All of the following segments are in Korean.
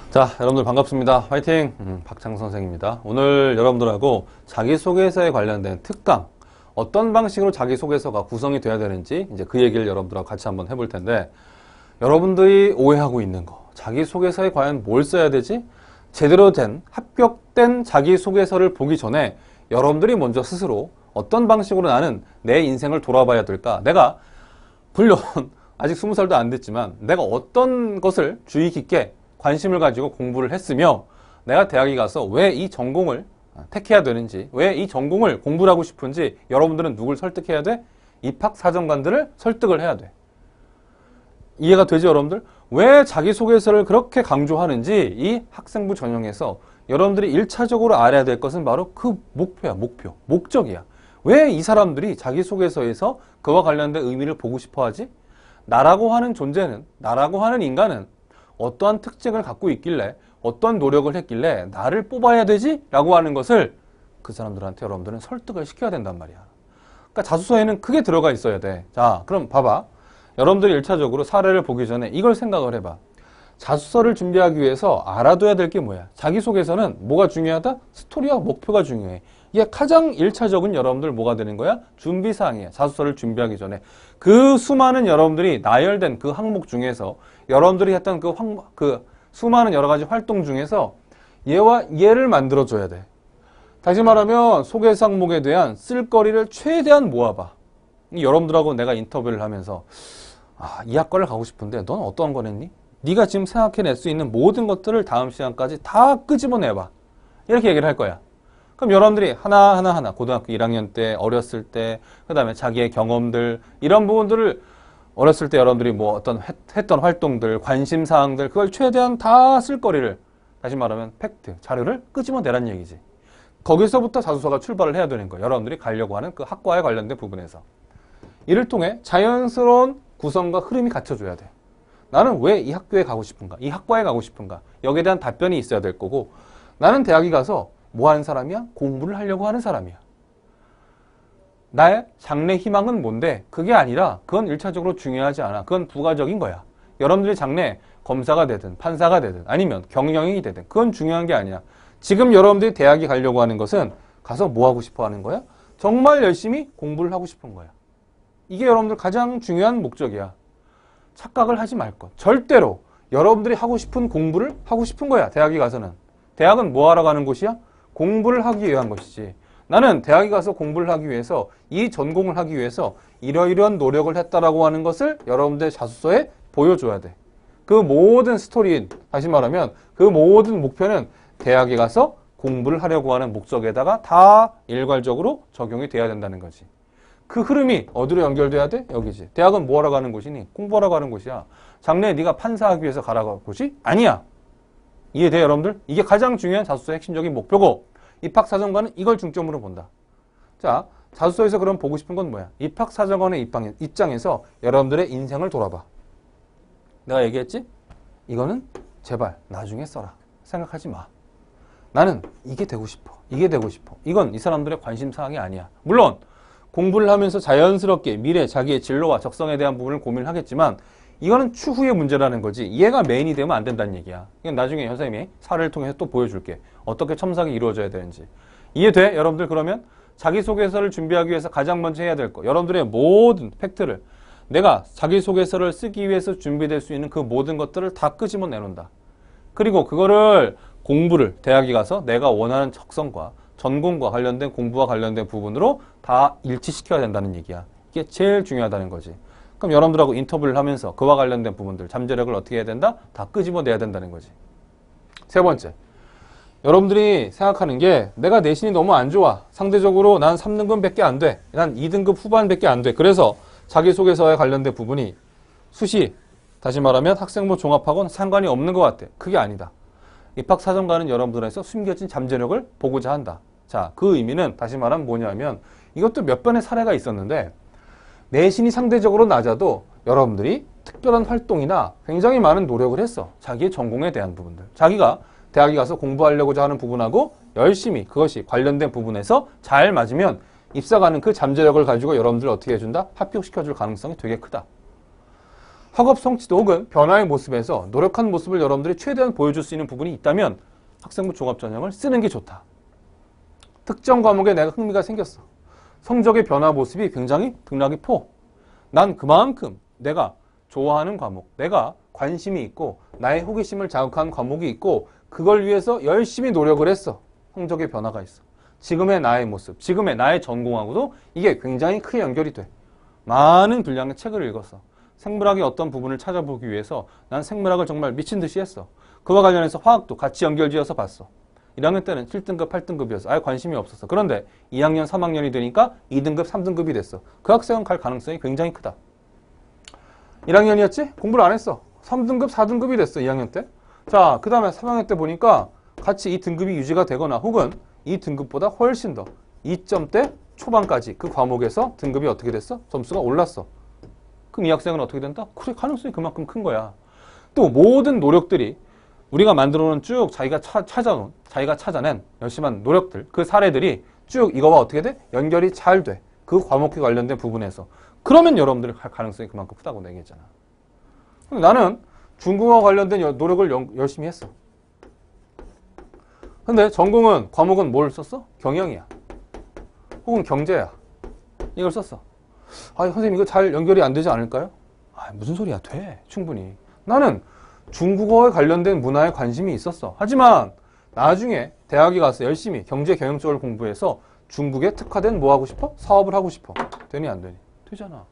자, 여러분들 반갑습니다. 화이팅! 박창 선생입니다. 오늘 여러분들하고 자기소개서에 관련된 특강, 어떤 방식으로 자기소개서가 구성이 돼야 되는지 이제 그 얘기를 여러분들하고 같이 한번 해볼 텐데, 여러분들이 오해하고 있는 거, 자기소개서에 과연 뭘 써야 되지? 제대로 된, 합격된 자기소개서를 보기 전에 여러분들이 먼저 스스로 어떤 방식으로 나는 내 인생을 돌아봐야 될까? 내가 물론 아직 20살도 안 됐지만 내가 어떤 것을 주의 깊게 관심을 가지고 공부를 했으며 내가 대학에 가서 왜 이 전공을 택해야 되는지, 왜 이 전공을 공부를 하고 싶은지 여러분들은 누굴 설득해야 돼? 입학사정관들을 설득을 해야 돼. 이해가 되죠, 여러분들? 왜 자기소개서를 그렇게 강조하는지 이 학생부 전형에서 여러분들이 1차적으로 알아야 될 것은 바로 그 목표야, 목적이야. 왜 이 사람들이 자기소개서에서 그와 관련된 의미를 보고 싶어 하지? 나라고 하는 존재는, 나라고 하는 인간은 어떠한 특징을 갖고 있길래, 어떤 노력을 했길래 나를 뽑아야 되지? 라고 하는 것을 그 사람들한테 여러분들은 설득을 시켜야 된단 말이야. 그러니까 자소서에는 크게 들어가 있어야 돼. 자, 그럼 봐봐. 여러분들이 1차적으로 사례를 보기 전에 이걸 생각을 해봐. 자소서를 준비하기 위해서 알아둬야 될 게 뭐야? 자기소개서는 뭐가 중요하다? 스토리와 목표가 중요해. 이게 가장 1차적인 여러분들 뭐가 되는 거야? 준비사항이야. 자소서를 준비하기 전에. 그 수많은 여러분들이 나열된 그 항목 중에서 여러분들이 했던 그 수많은 여러 가지 활동 중에서 얘와 얘를 만들어줘야 돼. 다시 말하면 소개서 항목에 대한 쓸거리를 최대한 모아봐. 여러분들하고 내가 인터뷰를 하면서 이 학과를 가고 싶은데 넌 어떤 거 냈니? 네가 지금 생각해낼 수 있는 모든 것들을 다음 시간까지 다 끄집어내봐. 이렇게 얘기를 할 거야. 그럼 여러분들이 하나하나 고등학교 1학년 때, 어렸을 때, 그 다음에 자기의 경험들, 이런 부분들을 어렸을 때 여러분들이 뭐 어떤 했던 활동들, 관심사항들, 그걸 최대한 다 쓸거리를, 다시 말하면 팩트, 자료를 끄집어내란 얘기지. 거기서부터 자소서가 출발을 해야 되는 거예요. 여러분들이 가려고 하는 그 학과에 관련된 부분에서. 이를 통해 자연스러운 구성과 흐름이 갖춰줘야 돼. 나는 왜 이 학교에 가고 싶은가? 이 학과에 가고 싶은가? 여기에 대한 답변이 있어야 될 거고, 나는 대학에 가서 뭐 하는 사람이야? 공부를 하려고 하는 사람이야. 나의 장래 희망은 뭔데? 그게 아니라 그건 1차적으로 중요하지 않아. 그건 부가적인 거야. 여러분들이 장래 검사가 되든 판사가 되든 아니면 경영인이 되든 그건 중요한 게 아니야. 지금 여러분들이 대학에 가려고 하는 것은 가서 뭐 하고 싶어 하는 거야? 정말 열심히 공부를 하고 싶은 거야. 이게 여러분들 가장 중요한 목적이야. 착각을 하지 말 것. 절대로 여러분들이 하고 싶은 공부를 하고 싶은 거야. 대학에 가서는. 대학은 뭐 하러 가는 곳이야? 공부를 하기 위한 것이지. 나는 대학에 가서 공부를 하기 위해서, 이 전공을 하기 위해서 이러이러한 노력을 했다라고 하는 것을 여러분들의 자소서에 보여줘야 돼. 그 모든 스토리, 다시 말하면 그 모든 목표는 대학에 가서 공부를 하려고 하는 목적에다가 다 일괄적으로 적용이 돼야 된다는 거지. 그 흐름이 어디로 연결돼야 돼? 여기지. 대학은 뭐 하러 가는 곳이니? 공부하러 가는 곳이야. 장래에 네가 판사하기 위해서 가라고 곳이 아니야. 이해돼, 여러분들? 이게 가장 중요한 자소서의 핵심적인 목표고, 입학사정관은 이걸 중점으로 본다. 자, 자소서에서 그럼 보고 싶은 건 뭐야? 입학사정관의 입장에서 여러분들의 인생을 돌아봐. 내가 얘기했지? 이거는 제발 나중에 써라. 생각하지 마. 나는 이게 되고 싶어. 이게 되고 싶어. 이건 이 사람들의 관심사항이 아니야. 물론 공부를 하면서 자연스럽게 미래 자기의 진로와 적성에 대한 부분을 고민을 하겠지만 이거는 추후의 문제라는 거지. 얘가 메인이 되면 안 된다는 얘기야. 이건 나중에 선생님이 사례를 통해서 또 보여줄게. 어떻게 첨삭이 이루어져야 되는지. 이해돼? 여러분들 그러면 자기소개서를 준비하기 위해서 가장 먼저 해야 될 거. 여러분들의 모든 팩트를 내가 자기소개서를 쓰기 위해서 준비될 수 있는 그 모든 것들을 다 끄집어 내놓는다. 그리고 그거를 공부를 대학에 가서 내가 원하는 적성과 전공과 관련된 공부와 관련된 부분으로 다 일치시켜야 된다는 얘기야. 이게 제일 중요하다는 거지. 그럼 여러분들하고 인터뷰를 하면서 그와 관련된 부분들, 잠재력을 어떻게 해야 된다? 다 끄집어내야 된다는 거지. 세 번째, 여러분들이 생각하는 게 내가 내신이 너무 안 좋아. 상대적으로 난 3등급밖에 안 돼. 난 2등급 후반밖에 안 돼. 그래서 자기소개서에 관련된 부분이 수시, 다시 말하면 학생부 종합학원 상관이 없는 것 같아. 그게 아니다. 입학사정관은 여러분들에서 숨겨진 잠재력을 보고자 한다. 자, 그 의미는 다시 말하면 뭐냐면 이것도 몇 번의 사례가 있었는데 내신이 상대적으로 낮아도 여러분들이 특별한 활동이나 굉장히 많은 노력을 했어. 자기의 전공에 대한 부분들. 자기가 대학에 가서 공부하려고자 하는 부분하고 열심히 그것이 관련된 부분에서 잘 맞으면 입사 가는 그 잠재력을 가지고 여러분들을 어떻게 해준다? 합격시켜줄 가능성이 되게 크다. 학업 성취도 혹은 변화의 모습에서 노력한 모습을 여러분들이 최대한 보여줄 수 있는 부분이 있다면 학생부 종합전형을 쓰는 게 좋다. 특정 과목에 내가 흥미가 생겼어. 성적의 변화 모습이 굉장히 등락이 포. 난 그만큼 내가 좋아하는 과목, 내가 관심이 있고 나의 호기심을 자극하는 과목이 있고 그걸 위해서 열심히 노력을 했어. 성적의 변화가 있어. 지금의 나의 모습, 지금의 나의 전공하고도 이게 굉장히 크게 연결이 돼. 많은 분량의 책을 읽었어. 생물학의 어떤 부분을 찾아보기 위해서 난 생물학을 정말 미친 듯이 했어. 그와 관련해서 화학도 같이 연결지어서 봤어. 1학년 때는 7등급, 8등급이었어. 아예 관심이 없었어. 그런데 2학년, 3학년이 되니까 2등급, 3등급이 됐어. 그 학생은 갈 가능성이 굉장히 크다. 1학년이었지? 공부를 안 했어. 3등급, 4등급이 됐어. 2학년 때. 자, 그 다음에 3학년 때 보니까 같이 이 등급이 유지가 되거나 혹은 이 등급보다 훨씬 더 2점대 초반까지 그 과목에서 등급이 어떻게 됐어? 점수가 올랐어. 그럼 이 학생은 어떻게 된다? 그래, 가능성이 그만큼 큰 거야. 또 모든 노력들이 우리가 만들어놓은 쭉 자기가 찾아낸 열심한 노력들, 그 사례들이 쭉 이거와 어떻게 돼? 연결이 잘 돼. 그 과목에 관련된 부분에서. 그러면 여러분들이 할 가능성이 그만큼 크다고 얘기했잖아. 나는 중국어와 관련된 노력을 열심히 했어. 근데 전공은, 과목은 뭘 썼어? 경영이야. 혹은 경제야. 이걸 썼어. 아, 선생님 이거 잘 연결이 안 되지 않을까요? 아, 무슨 소리야? 돼. 충분히. 나는 중국어에 관련된 문화에 관심이 있었어. 하지만 나중에 대학에 가서 열심히 경제 경영 쪽을 공부해서 중국에 특화된 뭐 하고 싶어? 사업을 하고 싶어. 되니 안 되니? 되잖아.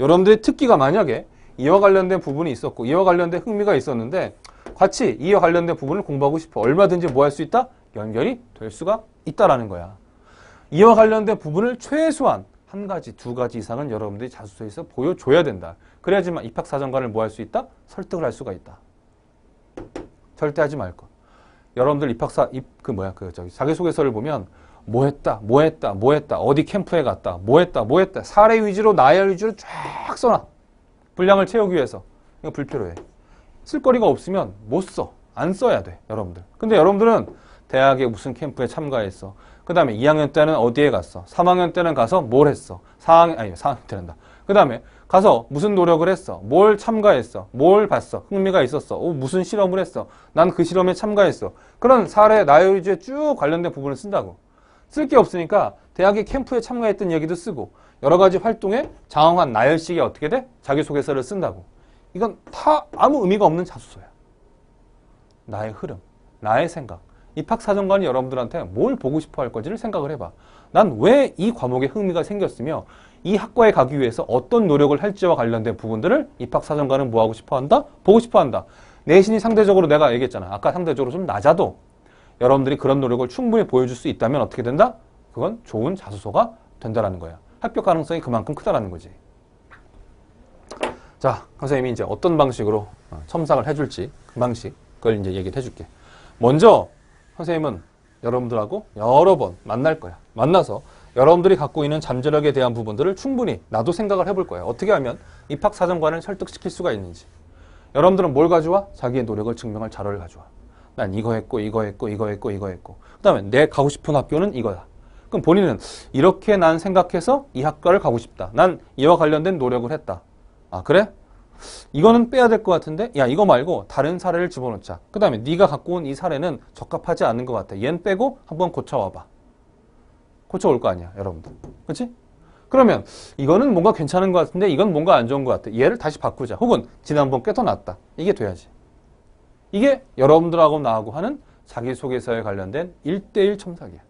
여러분들의 특기가 만약에 이와 관련된 부분이 있었고 이와 관련된 흥미가 있었는데 같이 이와 관련된 부분을 공부하고 싶어. 얼마든지 뭐 할 수 있다? 연결이 될 수가 있다라는 거야. 이와 관련된 부분을 최소한 한 가지, 두 가지 이상은 여러분들이 자소서에서 보여줘야 된다. 그래야지만 입학사정관을 뭐 할 수 있다? 설득을 할 수가 있다. 절대 하지 말 것. 여러분들 자기소개서를 보면 뭐 했다, 어디 캠프에 갔다, 뭐 했다. 사례 위주로, 나열 위주로 쫙 써놔. 분량을 채우기 위해서. 이거 불필요해. 쓸 거리가 없으면 못 써. 안 써야 돼, 여러분들. 근데 여러분들은 대학에 무슨 캠프에 참가했어. 그 다음에 2학년 때는 어디에 갔어. 3학년 때는 가서 뭘 했어. 4학년 때는다. 그 다음에 가서 무슨 노력을 했어. 뭘 참가했어. 뭘 봤어. 흥미가 있었어. 무슨 실험을 했어. 난 그 실험에 참가했어. 그런 사례, 나열 위주에 쭉 관련된 부분을 쓴다고. 쓸 게 없으니까 대학의 캠프에 참가했던 얘기도 쓰고 여러 가지 활동에 장황한 나열식이 어떻게 돼? 자기소개서를 쓴다고. 이건 다 아무 의미가 없는 자소서야. 나의 흐름, 나의 생각. 입학사정관이 여러분들한테 뭘 보고 싶어 할 건지를 생각을 해봐. 난 왜 이 과목에 흥미가 생겼으며 이 학과에 가기 위해서 어떤 노력을 할지와 관련된 부분들을 입학사정관은 뭐 하고 싶어 한다? 보고 싶어 한다. 내신이 상대적으로 내가 얘기했잖아. 아까 상대적으로 좀 낮아도 여러분들이 그런 노력을 충분히 보여줄 수 있다면 어떻게 된다? 그건 좋은 자소서가 된다라는 거야. 합격 가능성이 그만큼 크다라는 거지. 자, 선생님이 이제 어떤 방식으로 첨삭을 해줄지 그 방식 그걸 이제 얘기를 해줄게. 먼저 선생님은 여러분들하고 여러 번 만날 거야. 만나서 여러분들이 갖고 있는 잠재력에 대한 부분들을 충분히 나도 생각을 해볼 거야. 어떻게 하면 입학사정관을 설득시킬 수가 있는지. 여러분들은 뭘 가져와? 자기의 노력을 증명할 자료를 가져와. 난 이거 했고 그 다음에 내 가고 싶은 학교는 이거다. 그럼 본인은 이렇게 난 생각해서 이 학과를 가고 싶다. 난 이와 관련된 노력을 했다. 아, 그래? 이거는 빼야 될 것 같은데 야, 이거 말고 다른 사례를 집어넣자. 그 다음에 네가 갖고 온 이 사례는 적합하지 않은 것 같아. 얜 빼고 한번 고쳐와봐. 고쳐올 거 아니야, 여러분들. 그렇지? 그러면 이거는 뭔가 괜찮은 것 같은데 이건 뭔가 안 좋은 것 같아. 얘를 다시 바꾸자. 혹은 지난번 게 더 낫다. 이게 돼야지. 이게 여러분들하고 나하고 하는 자기소개서에 관련된 1:1 첨삭이야.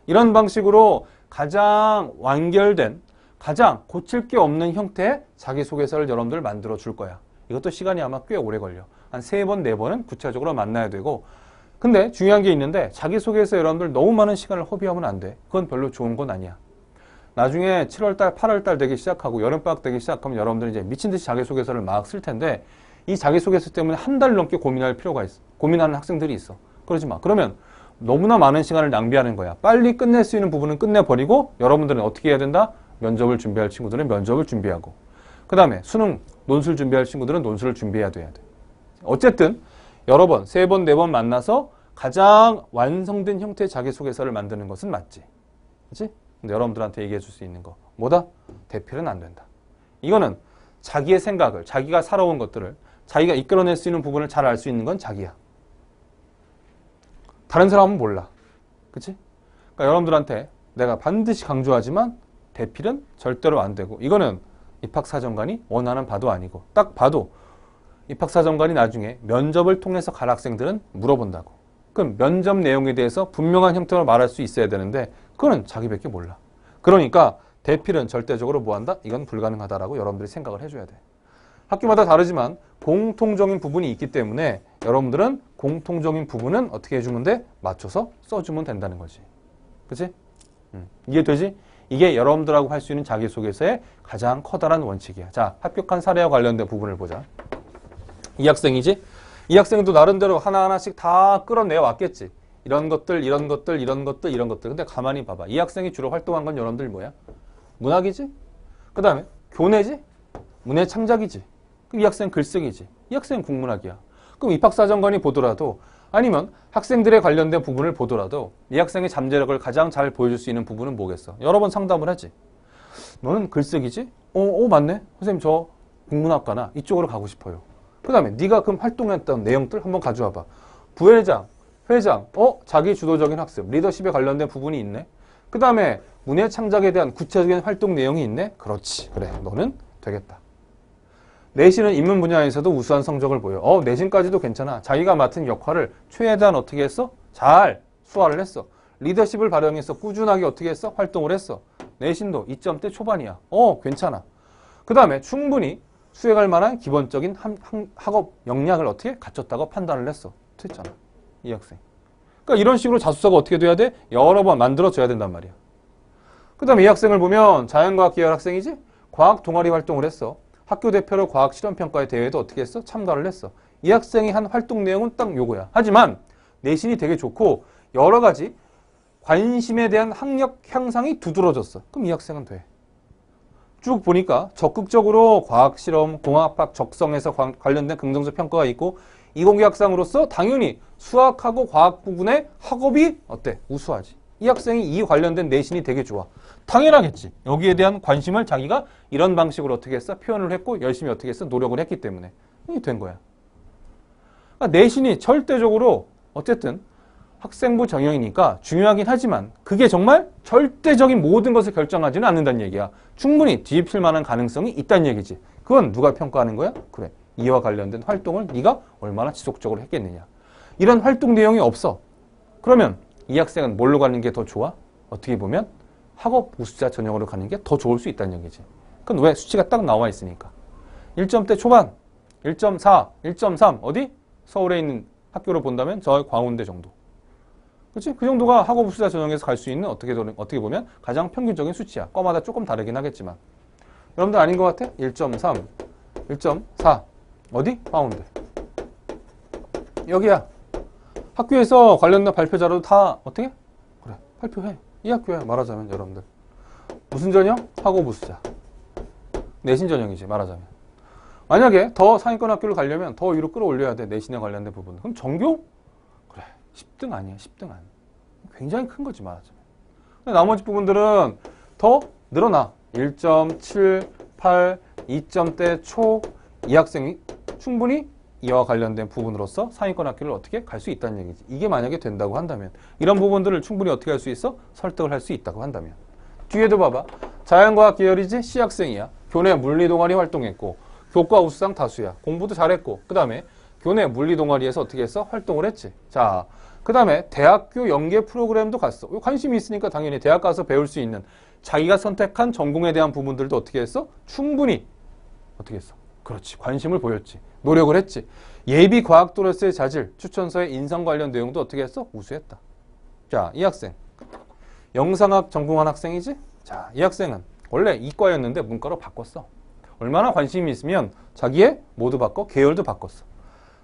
이런 방식으로 가장 완결된, 가장 고칠 게 없는 형태의 자기소개서를 여러분들 만들어 줄 거야. 이것도 시간이 아마 꽤 오래 걸려. 한 3번, 4번은 구체적으로 만나야 되고. 근데 중요한 게 있는데 자기소개서 여러분들 너무 많은 시간을 허비하면 안 돼. 그건 별로 좋은 건 아니야. 나중에 7월달, 8월달 되기 시작하고 여름방학 되기 시작하면 여러분들이 이제 미친 듯이 자기소개서를 막 쓸 텐데 이 자기소개서 때문에 한 달 넘게 고민할 필요가 있어. 고민하는 학생들이 있어. 그러지 마. 그러면 너무나 많은 시간을 낭비하는 거야. 빨리 끝낼 수 있는 부분은 끝내버리고 여러분들은 어떻게 해야 된다? 면접을 준비할 친구들은 면접을 준비하고 그 다음에 수능, 논술 준비할 친구들은 논술을 준비해야 돼야 돼. 어쨌든 여러 번, 3번, 4번 만나서 가장 완성된 형태의 자기소개서를 만드는 것은 맞지. 그렇지? 근데 여러분들한테 얘기해 줄 수 있는 거 뭐다? 대필은 안 된다. 이거는 자기의 생각을, 자기가 살아온 것들을, 자기가 이끌어낼 수 있는 부분을 잘 알 수 있는 건 자기야. 다른 사람은 몰라. 그치? 그러니까 여러분들한테 내가 반드시 강조하지만 대필은 절대로 안 되고, 이거는 입학사정관이 원하는 바도 아니고, 딱 봐도 입학사정관이 나중에 면접을 통해서 갈 학생들은 물어본다고. 그럼 면접 내용에 대해서 분명한 형태로 말할 수 있어야 되는데 그거는 자기밖에 몰라. 그러니까 대필은 절대적으로 뭐한다? 이건 불가능하다라고 여러분들이 생각을 해줘야 돼. 학교마다 다르지만 공통적인 부분이 있기 때문에 여러분들은 공통적인 부분은 어떻게 해주면 돼? 맞춰서 써주면 된다는 거지. 그치? 이해되지? 이게 여러분들하고 할 수 있는 자기소개서의 가장 커다란 원칙이야. 자, 합격한 사례와 관련된 부분을 보자. 이 학생이지? 이 학생도 나름대로 하나하나씩 다 끌어내어 왔겠지. 이런 것들, 이런 것들, 이런 것들, 이런 것들. 근데 가만히 봐봐. 이 학생이 주로 활동한 건 여러분들 뭐야? 문학이지? 그 다음에 교내지? 문해 창작이지? 그럼 이 학생은 글쓰기지? 이 학생은 국문학이야. 그럼 입학사정관이 보더라도, 아니면 학생들에 관련된 부분을 보더라도 이 학생의 잠재력을 가장 잘 보여줄 수 있는 부분은 뭐겠어? 여러 번 상담을 하지. 너는 글쓰기지? 맞네. 선생님 저 국문학과나 이쪽으로 가고 싶어요. 그 다음에 네가 그럼 활동했던 내용들 한번 가져와봐. 부회장, 회장, 자기 주도적인 학습, 리더십에 관련된 부분이 있네. 그 다음에 문해 창작에 대한 구체적인 활동 내용이 있네. 그렇지. 그래. 너는 되겠다. 내신은 인문 분야에서도 우수한 성적을 보여. 내신까지도 괜찮아. 자기가 맡은 역할을 최대한 어떻게 했어? 잘 수화를 했어. 리더십을 발휘해서 꾸준하게 어떻게 했어? 활동을 했어. 내신도 2점대 초반이야. 괜찮아. 그 다음에 충분히 수행할 만한 기본적인 학업 역량을 어떻게 갖췄다고 판단을 했어. 됐잖아. 이 학생. 그러니까 이런 식으로 자소서가 어떻게 돼야 돼? 여러 번 만들어줘야 된단 말이야. 그 다음에 이 학생을 보면 자연과학 계열 학생이지? 과학 동아리 활동을 했어. 학교 대표로 과학 실험평가의 대회에도 어떻게 했어? 참가를 했어. 이 학생이 한 활동 내용은 딱 요거야. 하지만 내신이 되게 좋고 여러 가지 관심에 대한 학력 향상이 두드러졌어. 그럼 이 학생은 돼. 쭉 보니까 적극적으로 과학실험, 공학학 적성에서 관련된 긍정적 평가가 있고 이공계 학생으로서 당연히 수학하고 과학 부분의 학업이 어때? 우수하지. 이 학생이 이 관련된 내신이 되게 좋아. 당연하겠지. 여기에 대한 관심을 자기가 이런 방식으로 어떻게 했어? 표현을 했고 열심히 어떻게 했어? 노력을 했기 때문에 이게 된 거야. 그러니까 내신이 절대적으로 어쨌든 학생부 전형이니까 중요하긴 하지만 그게 정말 절대적인 모든 것을 결정하지는 않는다는 얘기야. 충분히 뒤집힐 만한 가능성이 있다는 얘기지. 그건 누가 평가하는 거야? 그래. 이와 관련된 활동을 네가 얼마나 지속적으로 했겠느냐. 이런 활동 내용이 없어. 그러면 이 학생은 뭘로 가는 게 더 좋아? 어떻게 보면 학업 우수자 전형으로 가는 게 더 좋을 수 있다는 얘기지. 그건 왜? 수치가 딱 나와 있으니까. 1점대 초반, 1.4, 1.3 어디? 서울에 있는 학교로 본다면 저 광운대 정도. 그렇지? 그 정도가 학업 우수자 전형에서 갈 수 있는 어떻게 보면 가장 평균적인 수치야. 과마다 조금 다르긴 하겠지만. 여러분들 아닌 것 같아? 1.3, 1.4 어디? 광운대. 여기야. 학교에서 관련된 발표 자료도 다 어떻게? 그래. 발표해. 이 학교야. 말하자면 여러분들. 무슨 전형? 학업 우수자. 내신 전형이지. 말하자면. 만약에 더 상위권 학교를 가려면 더 위로 끌어올려야 돼. 내신에 관련된 부분. 그럼 전교? 그래. 10등 아니야. 10등 아니야. 굉장히 큰 거지. 말하자면. 근데 나머지 부분들은 더 늘어나. 1.78, 2점대 초 이 학생이 충분히 이와 관련된 부분으로서 상위권 학교를 어떻게 갈 수 있다는 얘기지. 이게 만약에 된다고 한다면 이런 부분들을 충분히 어떻게 할 수 있어? 설득을 할 수 있다고 한다면. 뒤에도 봐봐. 자연과학 계열이지? C학생이야. 교내 물리 동아리 활동했고 교과 우수상 다수야. 공부도 잘했고 그 다음에 교내 물리 동아리에서 어떻게 했어? 활동을 했지. 자, 그 다음에 대학교 연계 프로그램도 갔어. 관심이 있으니까 당연히 대학 가서 배울 수 있는 자기가 선택한 전공에 대한 부분들도 어떻게 했어? 충분히 어떻게 했어? 그렇지. 관심을 보였지. 노력을 했지. 예비 과학도로서의 자질, 추천서의 인성 관련 내용도 어떻게 했어? 우수했다. 자, 이 학생. 영상학 전공한 학생이지? 자, 이 학생은 원래 이과였는데 문과로 바꿨어. 얼마나 관심이 있으면 자기의 모두 바꿔 계열도 바꿨어.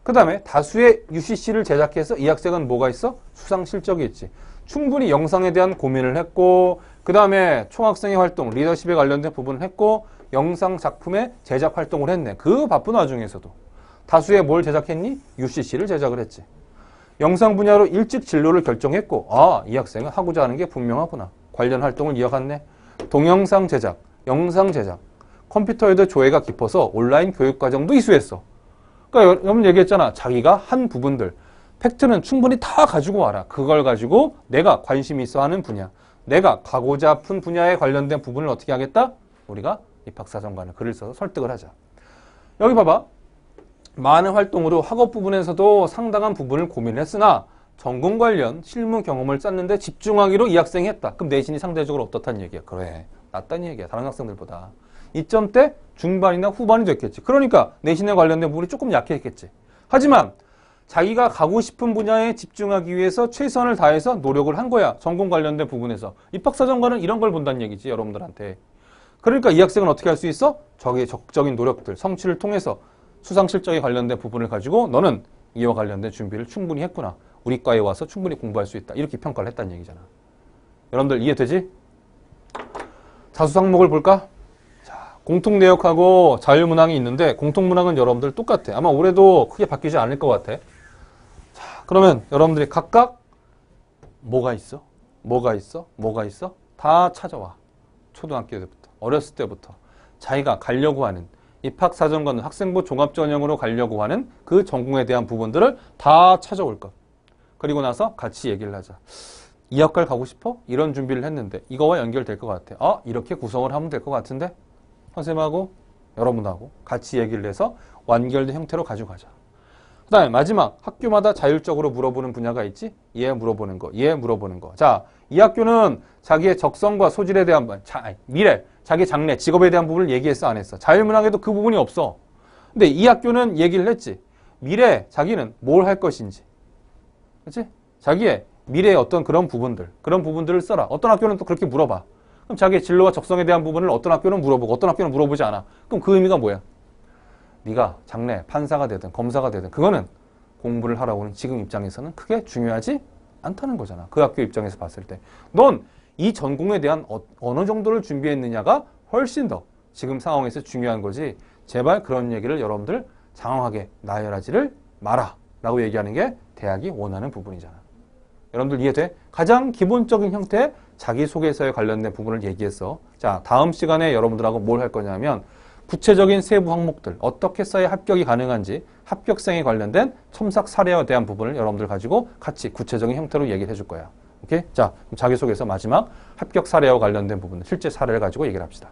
그 다음에 다수의 UCC를 제작해서 이 학생은 뭐가 있어? 수상 실적이 있지. 충분히 영상에 대한 고민을 했고 그 다음에 총학생의 활동, 리더십에 관련된 부분을 했고 영상 작품의 제작 활동을 했네. 그 바쁜 와중에서도 다수의 뭘 제작했니? UCC를 제작을 했지. 영상 분야로 일찍 진로를 결정했고 이 학생은 하고자 하는 게 분명하구나. 관련 활동을 이어갔네. 동영상 제작, 영상 제작, 컴퓨터에도 조예가 깊어서 온라인 교육과정도 이수했어. 그러니까 여러분 얘기했잖아. 자기가 한 부분들. 팩트는 충분히 다 가지고 와라. 그걸 가지고 내가 관심 있어 하는 분야. 내가 가고자 아픈 분야에 관련된 부분을 어떻게 하겠다? 우리가 입학사정관을 글을 써서 설득을 하자. 여기 봐봐. 많은 활동으로 학업 부분에서도 상당한 부분을 고민을 했으나 전공 관련 실무 경험을 쌓는데 집중하기로 이 학생이 했다. 그럼 내신이 상대적으로 어떻다는 얘기야? 그래. 낫다는 얘기야. 다른 학생들보다. 이점대 중반이나 후반이 됐겠지. 그러니까 내신에 관련된 부분이 조금 약했겠지. 하지만 자기가 가고 싶은 분야에 집중하기 위해서 최선을 다해서 노력을 한 거야. 전공 관련된 부분에서. 입학사정관은 이런 걸 본다는 얘기지. 여러분들한테. 그러니까 이 학생은 어떻게 할 수 있어? 저기의 적극적인 노력들, 성취를 통해서 수상 실적에 관련된 부분을 가지고 너는 이와 관련된 준비를 충분히 했구나. 우리 과에 와서 충분히 공부할 수 있다. 이렇게 평가를 했다는 얘기잖아. 여러분들 이해되지? 자수상목을 볼까? 자, 공통내역하고 자율문항이 있는데 공통문항은 여러분들 똑같아. 아마 올해도 크게 바뀌지 않을 것 같아. 자, 그러면 여러분들이 각각 뭐가 있어? 뭐가 있어? 뭐가 있어? 다 찾아와. 초등학교 때부터, 어렸을 때부터 자기가 가려고 하는 입학사정관 학생부 종합전형으로 가려고 하는 그 전공에 대한 부분들을 다 찾아올 것. 그리고 나서 같이 얘기를 하자. 이 학과를 가고 싶어? 이런 준비를 했는데 이거와 연결될 것 같아. 아, 이렇게 구성을 하면 될 것 같은데? 선생님하고 여러분하고 같이 얘기를 해서 완결된 형태로 가져가자. 그 다음에 마지막 학교마다 자율적으로 물어보는 분야가 있지? 얘 물어보는 거, 얘 물어보는 거. 자, 이 학교는 자기의 적성과 소질에 대한 미래, 자기 장래, 직업에 대한 부분을 얘기했어, 안 했어? 자율문항에도 그 부분이 없어. 근데 이 학교는 얘기를 했지. 미래 자기는 뭘 할 것인지. 그렇지? 자기의 미래의 어떤 그런 부분들을 써라. 어떤 학교는 또 그렇게 물어봐. 그럼 자기의 진로와 적성에 대한 부분을 어떤 학교는 물어보고 어떤 학교는 물어보지 않아. 그럼 그 의미가 뭐야? 네가 장래 판사가 되든 검사가 되든 그거는 공부를 하라고 하는 지금 입장에서는 크게 중요하지 않다는 거잖아. 그 학교 입장에서 봤을 때. 넌 이 전공에 대한 어느 정도를 준비했느냐가 훨씬 더 지금 상황에서 중요한 거지. 제발 그런 얘기를 여러분들 장황하게 나열하지를 마라 라고 얘기하는 게 대학이 원하는 부분이잖아. 여러분들 이해돼? 가장 기본적인 형태의 자기소개서에 관련된 부분을 얘기했어. 자, 다음 시간에 여러분들하고 뭘 할 거냐면 구체적인 세부 항목들, 어떻게 써야 합격이 가능한지 합격생에 관련된 첨삭 사례에 대한 부분을 여러분들 가지고 같이 구체적인 형태로 얘기를 해줄 거야. 오케이? 자, 자기소개서 마지막 합격 사례와 관련된 부분, 실제 사례를 가지고 얘기를 합시다.